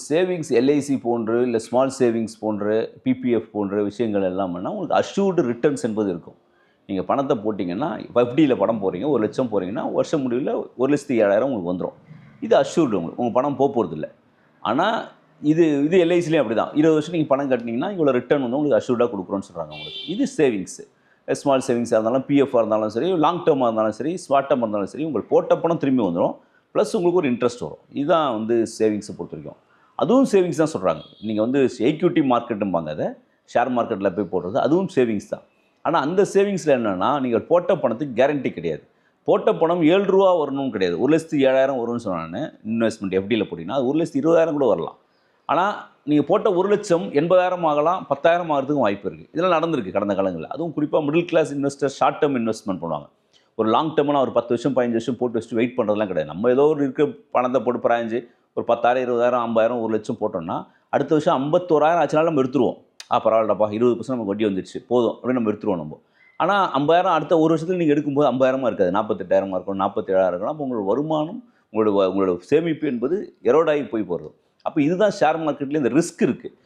Savings LIC போன்று இல்லை small savings போன்ற பிபிஎஃப் போன்ற விஷயங்கள் எல்லாம் பண்ணால் உங்களுக்கு அஷ்யூர்டு ரிட்டர்ன்ஸ் என்பது இருக்கும். நீங்கள் பணத்தை போட்டிங்கன்னா எஃப்டியில் பணம் போகிறீங்க, 1,00,000 போகிறீங்கன்னா வருஷம் முடிவில் 1,07,000 உங்களுக்கு வந்துடும். இது அஷ்யூர்டு உங்களுக்கு, உங்கள் பணம் போகிறது இல்லை. ஆனால் இது எல்ஐசிலையும் அப்படி தான். 20 வருஷம் நீங்கள் பணம் கட்டினீங்கன்னா இவ்வளோ ரிட்டர்ன் வந்து உங்களுக்கு அஷ்யூர்டாக கொடுக்குறோன்னு சொல்கிறாங்க உங்களுக்கு. இது சேவிங்ஸு. ஸ்மால் சேவிங்ஸாக இருந்தாலும், பிஎஃபாக இருந்தாலும் சரி, லாங் டேர்மாக இருந்தாலும் சரி, ஷார்ட் டேர்மாக இருந்தாலும் சரி, உங்களுக்கு போட்ட பணம் திரும்பி வந்துடும். ப்ளஸ் உங்களுக்கு ஒரு இன்ட்ரெஸ்ட் வரும். இதுதான் வந்து சேவிங்ஸை பொறுத்த வரைக்கும். அதுவும் சேவிங்ஸ் தான் சொல்கிறாங்க. நீங்கள் வந்து எக்யூட்டி மார்க்கெட்டும்பாங்க அதை, ஷேர் மார்க்கெட்டில் போய் போடுறது, அதுவும் சேவிங்ஸ் தான். ஆனால் அந்த சேவிங்ஸில் என்னென்னா, நீங்கள் போட்ட பணத்துக்கு கேரண்டி கிடையாது. போட்ட பணம் ரூ. 7 வரணும்னு கிடையாது. 1,07,000 வரும்னு சொன்னான்னு இன்வெஸ்ட்மெண்ட் எஃப்டியில் போட்டிங்கன்னா அது 1,20,000 கூட வரலாம். ஆனால் நீங்கள் போட்ட 1,00,000 80,000 ஆகலாம், 10,000 ஆகிறதுக்கும் வாய்ப்பு இருக்குது. இதெல்லாம் நடந்திருக்கு கடந்த காலங்களில். அதுவும் குறிப்பாக middle class investor short term investment பண்ணுவாங்க. ஒரு லாங் டேர்ம்னா ஒரு 10 வருஷம் 15 வருஷம் போட்டு வச்சுட்டு வெயிட் பண்ணுறதுலாம் கிடையாது. நம்ம ஏதோ ஒரு இருக்க பணத்தை போட்டு பிராய்ஞ்சு ஒரு 10,000 20,000 50,000 1,00,000 போட்டோம்னா அடுத்த வருஷம் 51,000 ஆச்சுனாலும் நம்ம எடுத்துருவோம். பரவாயில்லப்பா 20% நமக்கு வட்டி வந்துடுச்சு போதும் அப்படின்னு நம்ம எடுத்துருவோம் நம்ம. ஆனால் 50,000 அடுத்த ஒரு வருஷத்தில் நீங்கள் எடுக்கும்போது 50,000 இருக்காது, 48,000 இருக்கும், 47,000 இருக்கலாம். அப்போ உங்களோட வருமானம் உங்களோட சேமிப்பு என்பது எரோடாகி போய் போகிறது. அப்போ இதுதான் ஷேர் மார்க்கெட்டில் இந்த ரிஸ்க் இருக்குது.